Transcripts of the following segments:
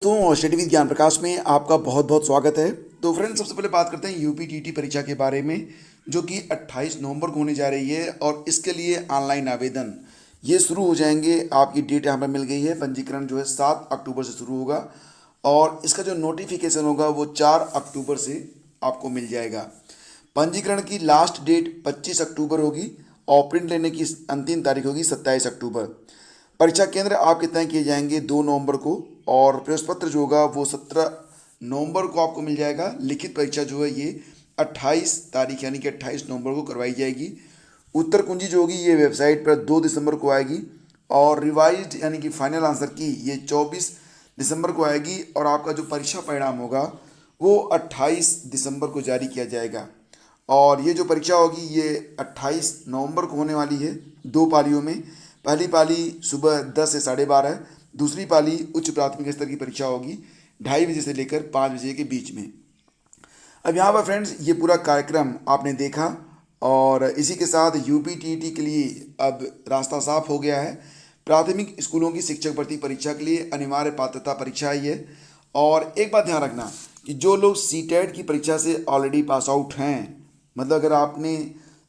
तो study with ज्ञान प्रकाश में आपका बहुत बहुत स्वागत है। तो फ्रेंड्स, सबसे पहले बात करते हैं यूपीटीटी परीक्षा के बारे में, जो कि 28 नवंबर को होने जा रही है। और इसके लिए ऑनलाइन आवेदन ये शुरू हो जाएंगे। आपकी डेट यहाँ पर मिल गई है। पंजीकरण जो है 7 अक्टूबर से शुरू होगा और इसका जो नोटिफिकेशन होगा वो 4 अक्टूबर से आपको मिल जाएगा। पंजीकरण की लास्ट डेट 25 अक्टूबर होगी और प्रिंट लेने की अंतिम तारीख होगी 27 अक्टूबर। परीक्षा केंद्र आपके तय किए जाएंगे 2 नवंबर को और प्रवेश पत्र जो होगा वो 17 नवंबर को आपको मिल जाएगा। लिखित परीक्षा जो है ये 28 तारीख यानी कि 28 नवंबर को करवाई जाएगी। उत्तर कुंजी जो होगी ये वेबसाइट पर 2 दिसंबर को आएगी और रिवाइज्ड यानी कि फाइनल आंसर की ये 24 दिसंबर को आएगी और आपका जो परीक्षा परिणाम होगा वो 28 दिसंबर को जारी किया जाएगा। और ये जो परीक्षा होगी ये 28 नवंबर को होने वाली है 2 पालियों में। पहली पाली सुबह 10 से 12:30, दूसरी पाली उच्च प्राथमिक स्तर की परीक्षा होगी 2:30 बजे से लेकर 5 बजे के बीच में। अब यहाँ पर फ्रेंड्स ये पूरा कार्यक्रम आपने देखा और इसी के साथ यूपीटीटी के लिए अब रास्ता साफ हो गया है। प्राथमिक स्कूलों की शिक्षक भर्ती परीक्षा के लिए अनिवार्य पात्रता परीक्षा ही है। और एक बात ध्यान रखना कि जो लोग सीटेट की परीक्षा से ऑलरेडी पास आउट हैं, मतलब अगर आपने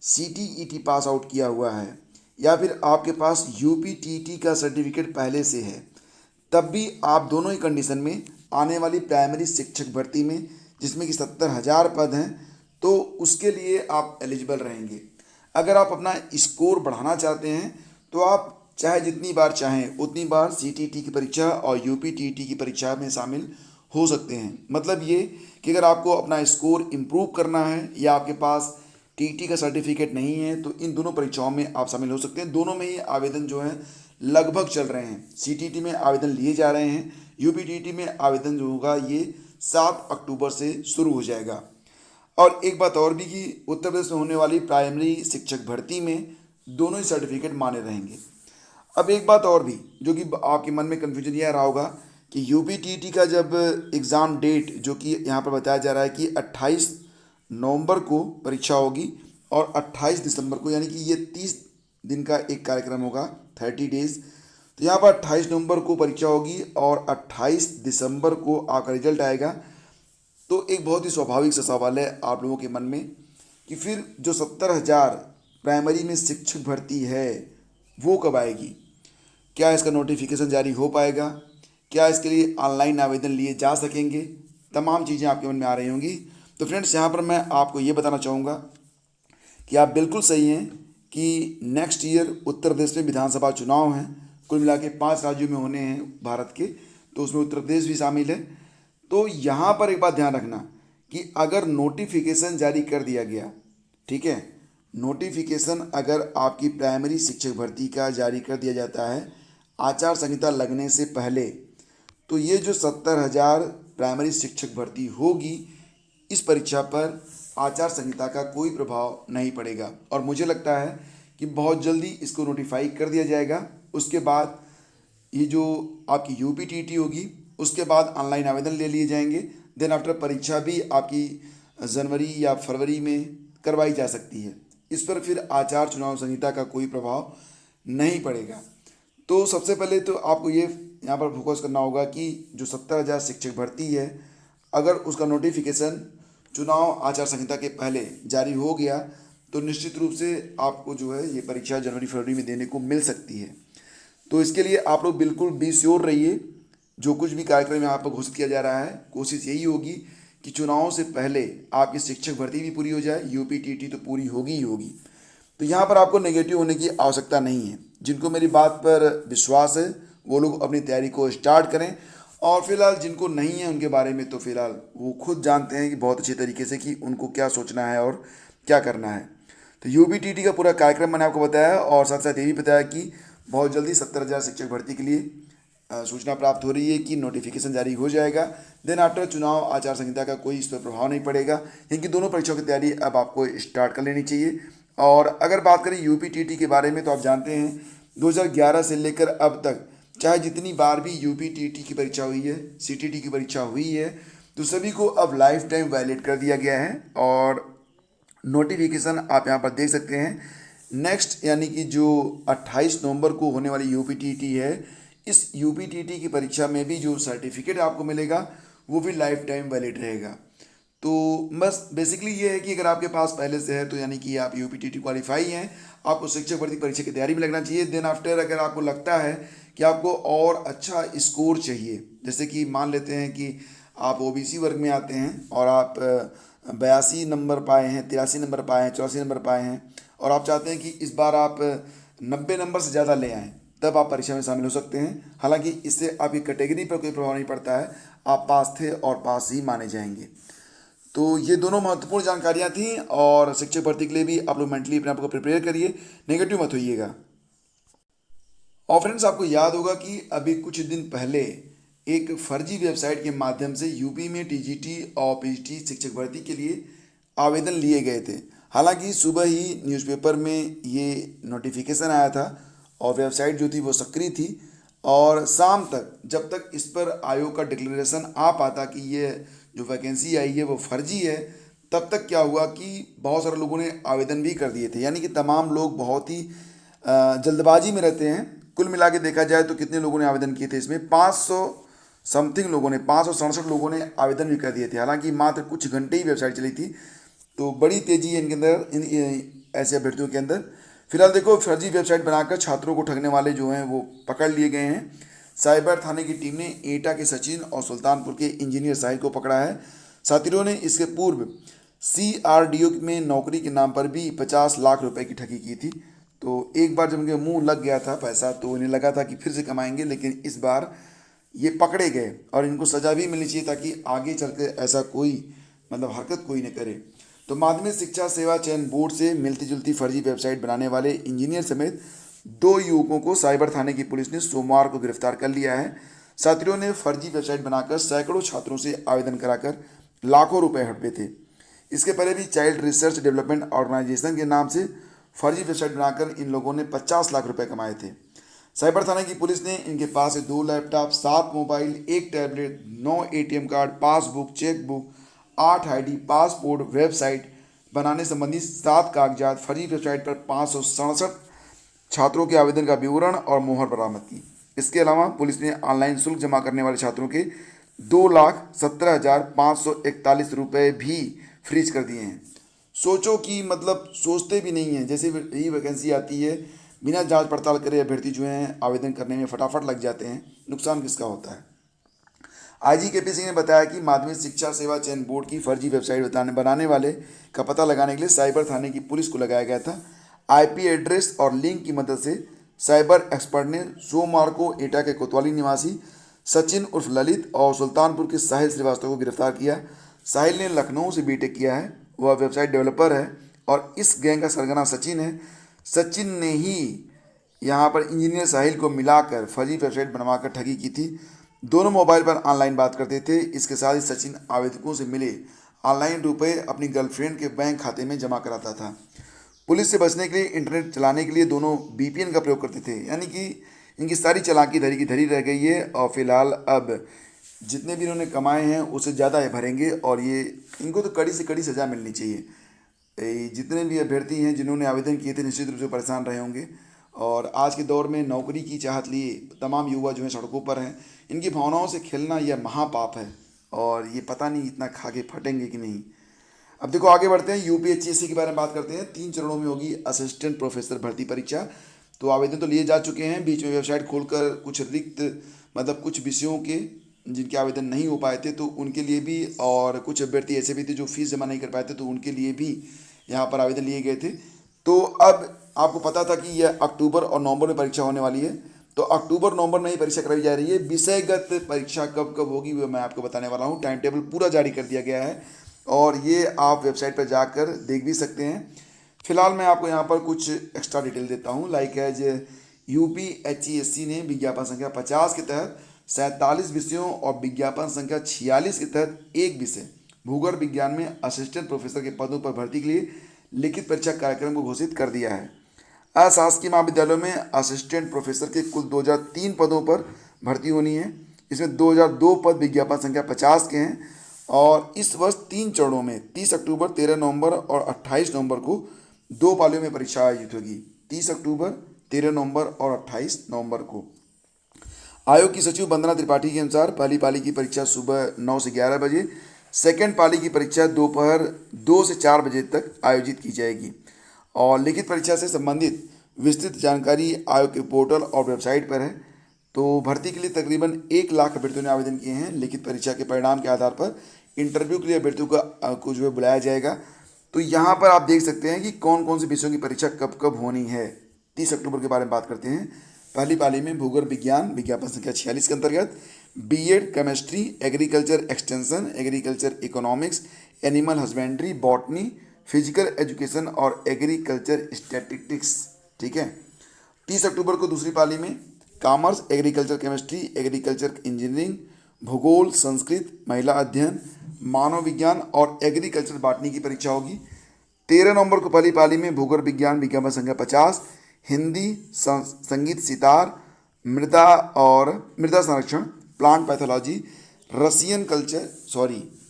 सीटीईटी पास आउट किया हुआ है या फिर आपके पास यूपीटीटी का सर्टिफिकेट पहले से है, तब भी आप दोनों ही कंडीशन में आने वाली प्राइमरी शिक्षक भर्ती में, जिसमें कि 70,000 पद हैं, तो उसके लिए आप एलिजिबल रहेंगे। अगर आप अपना स्कोर बढ़ाना चाहते हैं तो आप चाहे जितनी बार चाहें उतनी बार सीटीटी की परीक्षा और यूपीटीटी की परीक्षा में शामिल हो सकते हैं। मतलब ये कि अगर आपको अपना स्कोर इम्प्रूव करना है या आपके पास टीटी का सर्टिफिकेट नहीं है तो इन दोनों परीक्षाओं में आप शामिल हो सकते हैं। दोनों में ही आवेदन जो है लगभग चल रहे हैं। सीटीटी में आवेदन लिए जा रहे हैं, यूपीटीटी में आवेदन जो होगा ये 7 अक्टूबर से शुरू हो जाएगा। और एक बात और भी कि उत्तर प्रदेश में होने वाली प्राइमरी शिक्षक भर्ती में दोनों ही सर्टिफिकेट मान्य रहेंगे। अब एक बात और भी जो कि आपके मन में कन्फ्यूजन यह रहा होगा कि यूपीटीटी का जब एग्ज़ाम डेट जो कि यहाँ पर बताया जा रहा है कि 28 नवंबर को परीक्षा होगी और 28 दिसंबर को, यानी कि ये 30 दिन का एक कार्यक्रम होगा, 30 डेज। तो यहाँ पर 28 नवंबर को परीक्षा होगी और 28 दिसंबर को आपका रिजल्ट आएगा। तो एक बहुत ही स्वाभाविक सा सवाल है आप लोगों के मन में कि फिर जो 70,000 प्राइमरी में शिक्षक भर्ती है वो कब आएगी? क्या इसका नोटिफिकेशन जारी हो पाएगा? क्या इसके लिए ऑनलाइन आवेदन लिए जा सकेंगे? तमाम चीज़ें आपके मन में आ रही होंगी। तो फ्रेंड्स, यहाँ पर मैं आपको ये बताना चाहूँगा कि आप बिल्कुल सही हैं कि नेक्स्ट ईयर उत्तर प्रदेश में विधानसभा चुनाव हैं। कुल मिला के 5 राज्यों में होने हैं भारत के, तो उसमें उत्तर प्रदेश भी शामिल है। तो यहाँ पर एक बात ध्यान रखना कि अगर नोटिफिकेशन जारी कर दिया गया, ठीक है, नोटिफिकेशन अगर आपकी प्राइमरी शिक्षक भर्ती का जारी कर दिया जाता है आचार संहिता लगने से पहले, तो ये जो 70,000 प्राइमरी शिक्षक भर्ती होगी इस परीक्षा पर आचार संहिता का कोई प्रभाव नहीं पड़ेगा। और मुझे लगता है कि बहुत जल्दी इसको नोटिफाई कर दिया जाएगा। उसके बाद ये जो आपकी यूपीटीटी होगी उसके बाद ऑनलाइन आवेदन ले लिए जाएंगे। देन आफ्टर परीक्षा भी आपकी जनवरी या फरवरी में करवाई जा सकती है। इस पर फिर आचार चुनाव संहिता का कोई प्रभाव नहीं पड़ेगा। तो सबसे पहले तो आपको ये यहाँ पर फोकस करना होगा कि जो 70,000 शिक्षक भर्ती है, अगर उसका नोटिफिकेशन चुनाव आचार संहिता के पहले जारी हो गया तो निश्चित रूप से आपको जो है ये परीक्षा जनवरी फरवरी में देने को मिल सकती है। तो इसके लिए आप लोग बिल्कुल बी श्योर रहिए। जो कुछ भी कार्यक्रम यहाँ पर घोषित किया जा रहा है, कोशिश यही होगी कि चुनाव से पहले आपकी शिक्षक भर्ती भी पूरी हो जाए, यूपीटीटी तो पूरी होगी ही होगी। तो यहाँ पर आपको नेगेटिव होने की आवश्यकता नहीं है। जिनको मेरी बात पर विश्वास है वो लोग अपनी तैयारी को स्टार्ट करें, और फिलहाल जिनको नहीं है उनके बारे में तो फिलहाल वो खुद जानते हैं कि बहुत अच्छे तरीके से कि उनको क्या सोचना है और क्या करना है। तो यूपीटीटी का पूरा कार्यक्रम मैंने आपको बताया और साथ साथ ये भी बताया कि बहुत जल्दी 70,000 शिक्षक भर्ती के लिए सूचना प्राप्त हो रही है कि नोटिफिकेशन जारी हो जाएगा। देन आफ्टर चुनाव आचार संहिता का कोई इस पर प्रभाव नहीं पड़ेगा, क्योंकि दोनों परीक्षाओं की तैयारी अब आपको स्टार्ट कर लेनी चाहिए। और अगर बात करें यूपीटीटी के बारे में तो आप जानते हैं 2011 से लेकर अब तक चाहे जितनी बार भी यूपीटीटी की परीक्षा हुई है, सीटीटी की परीक्षा हुई है, तो सभी को अब लाइफ टाइम वैलिड कर दिया गया है। और नोटिफिकेशन आप यहाँ पर देख सकते हैं। नेक्स्ट यानी कि जो 28 नवंबर को होने वाली यूपीटीटी है इस यूपीटीटी की परीक्षा में भी जो सर्टिफिकेट आपको मिलेगा वो भी लाइफ टाइम वैलिड रहेगा। तो बस बेसिकली ये है कि अगर आपके पास पहले से है तो यानी कि आप यूपीटीटी क्वालिफाई हैं, आपको शिक्षक भर्ती परीक्षा की तैयारी में लगना चाहिए। देन आफ्टर अगर आपको लगता है कि आपको और अच्छा स्कोर चाहिए, जैसे कि मान लेते हैं कि आप ओबीसी वर्ग में आते हैं और आप 82 नंबर पाए हैं, 83 नंबर पाए हैं, 84 नंबर पाए हैं और आप चाहते हैं कि इस बार आप 90 नंबर से ज़्यादा ले आएँ, तब आप परीक्षा में शामिल हो सकते हैं। हालांकि इससे आपकी कैटेगरी पर कोई प्रभाव नहीं पड़ता है, आप पास थे और पास ही माने जाएंगे। तो ये दोनों महत्वपूर्ण जानकारियाँ थीं और शिक्षक भर्ती के लिए भी आप लोग मेंटली अपने आप को प्रिपेयर करिए, नेगेटिव मत होइएगा। और फ्रेंड्स, आपको याद होगा कि अभी कुछ दिन पहले एक फर्जी वेबसाइट के माध्यम से यूपी में टीजीटी और पीजीटी शिक्षक भर्ती के लिए आवेदन लिए गए थे। हालांकि सुबह ही न्यूज़पेपर में ये नोटिफिकेशन आया था और वेबसाइट जो थी वो सक्रिय थी और शाम तक जब तक इस पर आयोग का डिक्लेरेशन आ पाता कि ये जो वैकेंसी आई है वो फर्जी है, तब तक क्या हुआ कि बहुत सारे लोगों ने आवेदन भी कर दिए थे। यानी कि तमाम लोग बहुत ही जल्दबाजी में रहते हैं। कुल मिला के देखा जाए तो कितने लोगों ने आवेदन किए थे, इसमें 500 समथिंग लोगों ने, 567 लोगों ने आवेदन भी कर दिए थे। हालांकि मात्र कुछ घंटे ही वेबसाइट चली थी, तो बड़ी तेज़ी है इनके अंदर, ऐसे अभ्यर्थियों के अंदर। फिलहाल देखो, फर्जी वेबसाइट बनाकर छात्रों को ठगने वाले जो हैं वो पकड़ लिए गए हैं। साइबर थाने की टीम ने एटा के सचिन और सुल्तानपुर के इंजीनियर साहिल को पकड़ा है। साथियों ने इसके पूर्व सीआरडीओ में नौकरी के नाम पर भी 50 लाख रुपए की ठगी की थी। तो एक बार जब उनके मुंह लग गया था पैसा तो उन्हें लगा था कि फिर से कमाएंगे, लेकिन इस बार ये पकड़े गए और इनको सज़ा भी मिलनी चाहिए ताकि आगे चल के ऐसा कोई हरकत कोई न करे। तो माध्यमिक शिक्षा सेवा चयन बोर्ड से मिलती जुलती फर्जी वेबसाइट बनाने वाले इंजीनियर समेत 2 युवकों को साइबर थाने की पुलिस ने सोमवार को गिरफ्तार कर लिया है। साथियों ने फर्जी वेबसाइट बनाकर सैकड़ों छात्रों से आवेदन कराकर लाखों रुपए हड़पे थे। इसके पहले भी चाइल्ड रिसर्च डेवलपमेंट ऑर्गेनाइजेशन के नाम से फर्जी वेबसाइट बनाकर इन लोगों ने 50 लाख रुपए कमाए थे। साइबर थाना की पुलिस ने इनके पास से 2 laptop, 7 mobile, 1 tablet, 9 ATM card, passbook, chequebook, 8 ID, passport, website बनाने संबंधी 7 कागजात, फर्जी वेबसाइट पर 567 छात्रों के आवेदन का विवरण और मोहर बरामद की। इसके अलावा पुलिस ने ऑनलाइन शुल्क जमा करने वाले छात्रों के 2,17,541 रुपये भी फ्रीज कर दिए हैं। सोचो कि सोचते भी नहीं हैं, जैसे ही वैकेंसी आती है बिना जांच पड़ताल करे अभ्यर्थी जो हैं आवेदन करने में फटाफट लग जाते हैं। नुकसान किसका होता है? आईजी केपी सिंह ने बताया कि माध्यमिक शिक्षा सेवा चयन बोर्ड की फर्जी वेबसाइट बनाने वाले का पता लगाने के लिए साइबर थाने की पुलिस को लगाया गया था। आईपी एड्रेस और लिंक की मदद से साइबर एक्सपर्ट ने सोमवार को एटा के कोतवाली निवासी सचिन उर्फ ललित और सुल्तानपुर के साहिल श्रीवास्तव को गिरफ्तार किया। साहिल ने लखनऊ से बीटेक किया है, वह वेबसाइट डेवलपर है और इस गैंग का सरगना सचिन है। सचिन ने ही यहाँ पर इंजीनियर साहिल को मिलाकर फर्जी वेबसाइट बनवाकर ठगी की थी। दोनों मोबाइल पर ऑनलाइन बात करते थे। इसके साथ ही सचिन आवेदकों से मिले ऑनलाइन रुपए अपनी गर्लफ्रेंड के बैंक खाते में जमा कराता था। पुलिस से बचने के लिए इंटरनेट चलाने के लिए दोनों बीपीएन का प्रयोग करते थे। यानी कि इनकी सारी चालाकी धरी की धरी रह गई है और फिलहाल अब जितने भी इन्होंने कमाए हैं उससे ज़्यादा ये भरेंगे और ये इनको तो कड़ी से कड़ी सज़ा मिलनी चाहिए। जितने भी अभ्यर्थी हैं जिन्होंने आवेदन किए थे निश्चित रूप से परेशान रहे होंगे और आज के दौर में नौकरी की चाहत लिए तमाम युवा जो हैं सड़कों पर हैं। इनकी भावनाओं से खेलना यह महापाप है और ये पता नहीं इतना खा के फटेंगे कि नहीं। अब देखो आगे बढ़ते हैं, यूपीएचसीएससी के बारे में बात करते हैं। 3 चरणों में होगी असिस्टेंट प्रोफेसर भर्ती परीक्षा। तो आवेदन तो लिए जा चुके हैं, बीच में वेबसाइट खोलकर कुछ रिक्त कुछ विषयों के जिनके आवेदन नहीं हो पाए थे तो उनके लिए भी, और कुछ अभ्यर्थी ऐसे भी थे जो फीस जमा नहीं कर पाए थे तो उनके लिए भी यहाँ पर आवेदन लिए गए थे। तो अब आपको पता था कि यह अक्टूबर और नवंबर में परीक्षा होने वाली है, तो अक्टूबर नवंबर में ही परीक्षा कराई जा रही है। विषयगत परीक्षा कब कब होगी वो मैं आपको बताने वाला हूँ। टाइम टेबल पूरा जारी कर दिया गया है और ये आप वेबसाइट पर जाकर देख भी सकते हैं। फिलहाल मैं आपको यहाँ पर कुछ एक्स्ट्रा डिटेल देता हूँ। लाइक एज यूपीएचसीएससी ने विज्ञापन संख्या 50 के तहत 47 विषयों और विज्ञापन संख्या 46 के तहत एक विषय भूगोल विज्ञान में असिस्टेंट प्रोफेसर के पदों पर भर्ती के लिए लिखित परीक्षा कार्यक्रम को घोषित कर दिया है। अशासकीय महाविद्यालयों में असिस्टेंट प्रोफेसर के कुल 2003 पदों पर भर्ती होनी है। इसमें 2002 पद विज्ञापन संख्या 50 के हैं और इस वर्ष 3 चरणों में 30 अक्टूबर, 13 नवंबर और 28 नवंबर को 2 पालियों में परीक्षा आयोजित होगी। 30 अक्टूबर, 13 नवंबर और 28 नवंबर को। आयोग की सचिव वंदना त्रिपाठी के अनुसार पहली पाली की परीक्षा सुबह 9 से 11 बजे, सेकेंड पाली की परीक्षा दोपहर 2 से 4 बजे तक आयोजित की जाएगी। और लिखित परीक्षा से संबंधित विस्तृत जानकारी आयोग के पोर्टल और वेबसाइट पर है। तो भर्ती के लिए तकरीबन 1 लाख अभ्यर्थियों ने आवेदन किए हैं। लिखित परीक्षा के परिणाम के आधार पर इंटरव्यू के लिए अभ्यर्थियों को जो है बुलाया जाएगा। तो यहाँ पर आप देख सकते हैं कि कौन कौन से विषयों की परीक्षा कब कब होनी है। 30 अक्टूबर के बारे में बात करते हैं। पहली पाली में भूगोल विज्ञान विज्ञापन संख्या 46 के अंतर्गत BEd chemistry, agriculture extension, agriculture economics, animal husbandry, botany, physical education और एग्रीकल्चर स्टैटिस्टिक्स। ठीक है। 30 अक्टूबर को दूसरी पाली में commerce, agriculture chemistry, agriculture engineering, भूगोल, संस्कृत, महिला अध्ययन, मानव विज्ञान और एग्रीकल्चर बॉटनी की परीक्षा होगी। 13 नवंबर को पहली पाली में भूगोल विज्ञान विज्ञापन संख्या 50, हिंदी, संगीत सितार, मृदा संरक्षण, plant pathology,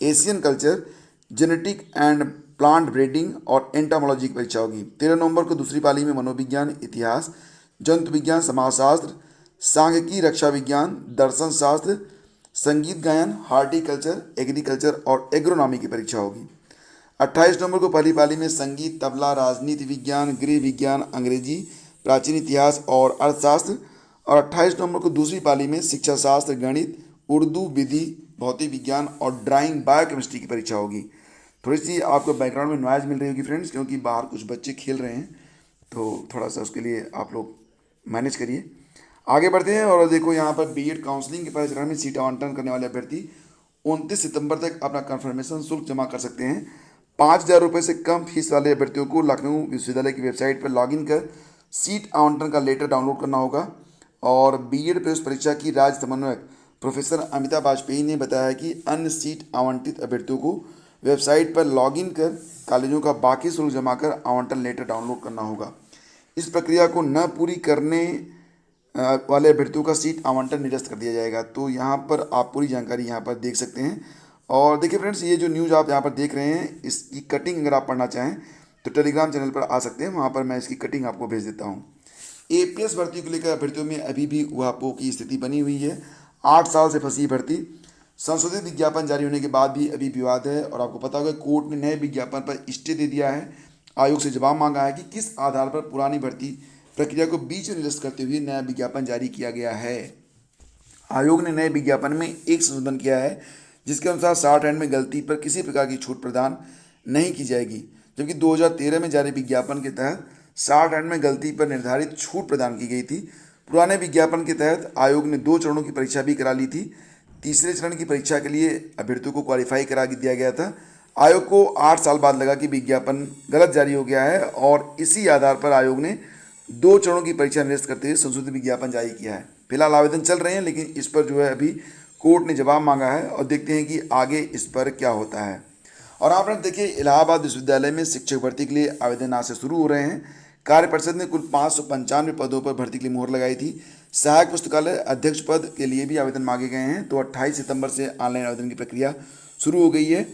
Asian culture, genetic and plant breeding और एंटामोलॉजी की परीक्षा होगी। 13 नवंबर को दूसरी पाली में मनोविज्ञान, इतिहास, जंतु विज्ञान, समाजशास्त्र, सांख्यिकी, रक्षा विज्ञान, दर्शन शास्त्र, संगीत गायन, हार्टिकल्चर, एग्रीकल्चर और एग्रोनॉमी की परीक्षा होगी। 28 नवंबर को पहली पाली में संगीत, तबला, राजनीति विज्ञान, गृह विज्ञान, अंग्रेजी, प्राचीन इतिहास और अर्थशास्त्र। और 28 नवंबर को दूसरी पाली में शिक्षा शास्त्र, गणित, उर्दू, विधि, भौतिक विज्ञान और ड्राइंग, बायोकेमिस्ट्री की परीक्षा होगी। थोड़ी सी आपको बैकग्राउंड में नॉइज़ मिल रही होगी फ्रेंड्स, क्योंकि बाहर कुछ बच्चे खेल रहे हैं, तो थोड़ा सा उसके लिए आप लोग मैनेज करिए। आगे बढ़ते हैं और देखो यहाँ पर बीएड काउंसलिंग के पहले चरण में सीट आवंटन करने वाले अभ्यर्थी 29 सितंबर तक अपना कन्फर्मेशन शुल्क जमा कर सकते हैं। 5,000 रुपये से कम फीस वाले अभ्यर्थियों को लखनऊ विश्वविद्यालय की वेबसाइट पर लॉगिन कर सीट आवंटन का लेटर डाउनलोड करना होगा। और बीएड प्रवेश परीक्षा की राज्य समन्वयक प्रोफेसर अमिता वाजपेयी ने बताया कि अन्य सीट आवंटित अभ्यर्थियों को वेबसाइट पर लॉगिन कर कॉलेजों का बाकी शुल्क जमा कर आवंटन लेटर डाउनलोड करना होगा। इस प्रक्रिया को न पूरी करने वाले अभ्यर्थियों का सीट आवंटन निरस्त कर दिया जाएगा। तो यहाँ पर आप पूरी जानकारी यहाँ पर देख सकते हैं। और देखिए फ्रेंड्स, ये जो न्यूज़ आप यहाँ पर देख रहे हैं, इसकी कटिंग अगर आप पढ़ना चाहें तो टेलीग्राम चैनल पर आ सकते हैं, वहाँ पर मैं इसकी कटिंग आपको भेज देता हूँ। एपीएस भर्ती को लेकर अभ्यर्थियों में अभी भी उहापोह की स्थिति बनी हुई है। 8 साल से फंसी भर्ती, संशोधित विज्ञापन जारी होने के बाद भी अभी विवाद है। और आपको पता होगा कोर्ट ने नए विज्ञापन पर स्टे दे दिया है। आयोग से जवाब मांगा है कि किस आधार पर पुरानी भर्ती प्रक्रिया को बीच में निरस्त करते हुए नया विज्ञापन जारी किया गया है। आयोग ने नए विज्ञापन में एक संशोधन किया है, जिसके अनुसार शॉर्ट हैंड में गलती पर किसी प्रकार की छूट प्रदान नहीं की जाएगी, जबकि 2013 में जारी विज्ञापन के तहत शॉर्ट हैंड में गलती पर निर्धारित छूट प्रदान की गई थी। पुराने विज्ञापन के तहत आयोग ने 2 चरणों की परीक्षा भी करा ली थी। तीसरे चरण की परीक्षा के लिए अभ्यर्थियों को क्वालिफाई करा दिया गया था। आयोग को 8 साल बाद लगा कि विज्ञापन गलत जारी हो गया है और इसी आधार पर आयोग ने 2 चरणों की परीक्षा निरस्त करते हुए संशोधित विज्ञापन जारी किया है। फिलहाल आवेदन चल रहे हैं, लेकिन इस पर जो है अभी कोर्ट ने जवाब मांगा है और देखते हैं कि आगे इस पर क्या होता है। और आपने देखिए, इलाहाबाद विश्वविद्यालय में शिक्षक भर्ती के लिए आवेदन आज से शुरू हो रहे हैं। कार्य परिषद ने कुल 595 पदों पर भर्ती के लिए मुहर लगाई थी। सहायक पुस्तकालय अध्यक्ष पद के लिए भी आवेदन मांगे गए हैं। तो 28 सितंबर से ऑनलाइन आवेदन की प्रक्रिया शुरू हो गई है।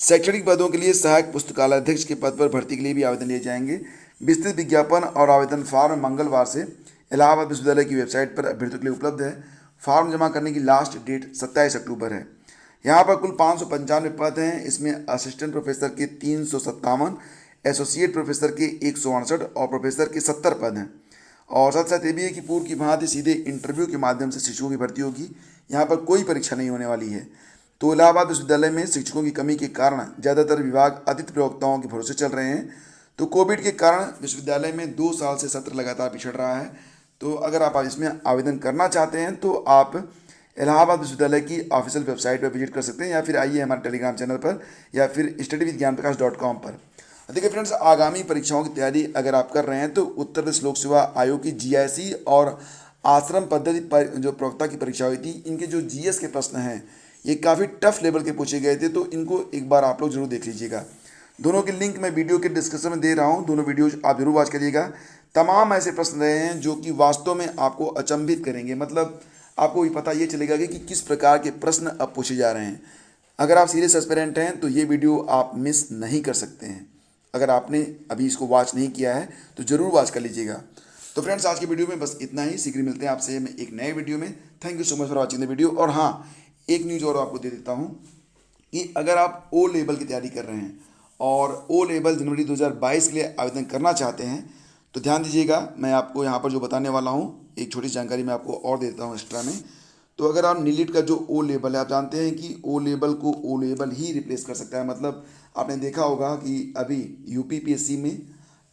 शैक्षणिक पदों के लिए सहायक पुस्तकालय अध्यक्ष के पद पर भर्ती के लिए भी आवेदन लिए जाएंगे। विस्तृत विज्ञापन और आवेदन फॉर्म मंगलवार से इलाहाबाद विश्वविद्यालय की वेबसाइट पर अभ्यर्थियों के लिए उपलब्ध है। फॉर्म जमा करने की लास्ट डेट 27 अक्टूबर है। यहाँ पर कुल 595 पद हैं। इसमें असिस्टेंट प्रोफेसर के 357, एसोसिएट प्रोफेसर के 168 और प्रोफेसर के 70 पद हैं। और साथ साथ ये भी है कि पूर्व की भांति सीधे इंटरव्यू के माध्यम से शिक्षकों की भर्ती होगी। यहाँ पर कोई परीक्षा नहीं होने वाली है। तो इलाहाबाद विश्वविद्यालय में शिक्षकों की कमी के कारण ज़्यादातर विभाग अतिथि प्रवक्ताओं के भरोसे चल रहे हैं। तो कोविड के कारण विश्वविद्यालय में 2 साल से सत्र लगातार पिछड़ रहा है। तो अगर आप इसमें आवेदन करना चाहते हैं तो आप इलाहाबाद विश्वविद्यालय की ऑफिशियल वेबसाइट पर विजिट कर सकते हैं, या फिर आइए हमारे टेलीग्राम चैनल पर, या फिर studywithgyanprakash.com पर। देखिए फ्रेंड्स, आगामी परीक्षाओं की तैयारी अगर आप कर रहे हैं तो उत्तर प्रदेश लोक सेवा आयोग की जीआईसी और आश्रम पद्धति पर जो प्रवक्ता की परीक्षा हुई थी, इनके जो जीएस के प्रश्न हैं ये काफ़ी टफ लेवल के पूछे गए थे। तो इनको एक बार आप लोग जरूर देख लीजिएगा। दोनों की लिंक मैं वीडियो के डिस्क्रिप्शन में दे रहा हूँ, दोनों वीडियो आप जरूर वॉच करिएगा। तमाम ऐसे प्रश्न रहे हैं जो कि वास्तव में आपको अचंभित करेंगे, मतलब आपको भी पता ये चलेगा कि किस प्रकार के प्रश्न अब पूछे जा रहे हैं। अगर आप सीरियस एस्पिरेंट हैं तो ये वीडियो आप मिस नहीं कर सकते हैं। अगर आपने अभी इसको वॉच नहीं किया है तो ज़रूर वॉच कर लीजिएगा। तो फ्रेंड्स आज की वीडियो में बस इतना ही। शीघ्र मिलते हैं आपसे एक नए वीडियो में। Thank you so much for watching the video. और हाँ, एक न्यूज़ और आपको दे देता हूँ कि अगर आप ओ लेवल की तैयारी कर रहे हैं और ओ लेवल जनवरी 2022 के लिए आवेदन करना चाहते हैं तो ध्यान दीजिएगा। मैं आपको यहाँ पर जो बताने वाला हूँ एक छोटी सी जानकारी मैं आपको और दे देता हूँ एक्स्ट्रा में। तो अगर आप नीलिट का जो ओ लेवल है, आप जानते हैं कि ओ लेवल को ओ लेवल ही रिप्लेस कर सकता है। मतलब आपने देखा होगा कि अभी यूपीपीएससी में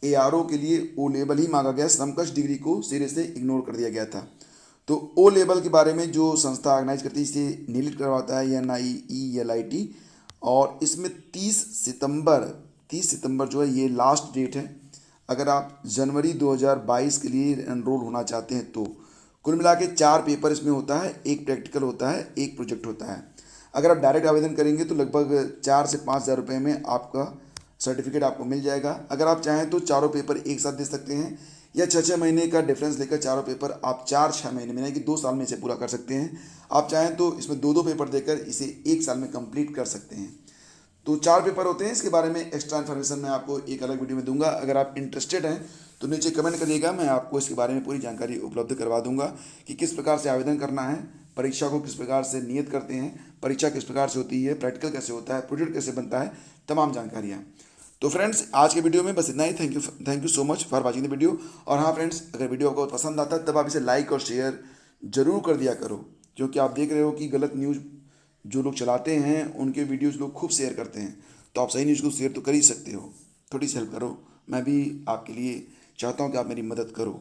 एआरओ के लिए ओ लेवल ही मांगा गया, समकक्ष डिग्री को सिरे से इग्नोर कर दिया गया था। तो ओ लेवल के बारे में जो संस्था ऑर्गेनाइज करती है इसे नीलिट करवाता है, NIELIT। और इसमें 30 सितंबर जो है ये लास्ट डेट है अगर आप जनवरी 2022 के लिए एनरोल होना चाहते हैं तो। कुल मिला के 4 पेपर इसमें होता है, एक प्रैक्टिकल होता है, एक प्रोजेक्ट होता है। अगर आप डायरेक्ट आवेदन करेंगे तो लगभग 4 से 5 हज़ार रुपये में आपका सर्टिफिकेट आपको मिल जाएगा। अगर आप चाहें तो चारों पेपर एक साथ दे सकते हैं या 6-6 महीने का डिफरेंस लेकर चारों पेपर आप 4-6 महीने में यानी कि 2 साल में इसे पूरा कर सकते हैं। आप चाहें तो इसमें 2-2 पेपर देकर इसे 1 साल में कंप्लीट कर सकते हैं। तो 4 पेपर होते हैं, इसके बारे में एक्स्ट्रा इन्फॉर्मेशन मैं आपको एक अलग वीडियो में दूंगा। अगर आप इंटरेस्टेड हैं तो नीचे कमेंट करिएगा, मैं आपको इसके बारे में पूरी जानकारी उपलब्ध करवा दूंगा कि किस प्रकार से आवेदन करना है, परीक्षा को किस प्रकार से नियत करते हैं, परीक्षा किस प्रकार से होती है, प्रैक्टिकल कैसे होता है, प्रोजेक्ट कैसे बनता है, तमाम जानकारियाँ। तो फ्रेंड्स आज के वीडियो में बस इतना ही। Thank you so much for watching the video. और हाँ फ्रेंड्स, अगर वीडियो आपको पसंद आता है तब आप इसे लाइक और शेयर जरूर कर दिया करो, क्योंकि आप देख रहे हो कि गलत न्यूज़ जो लोग चलाते हैं उनके वीडियोज़ लोग खूब शेयर करते हैं। तो आप सही न्यूज़ को शेयर तो कर ही सकते हो, थोड़ी सी हेल्प करो। मैं भी आपके लिए चाहता हूँ कि आप मेरी मदद करो।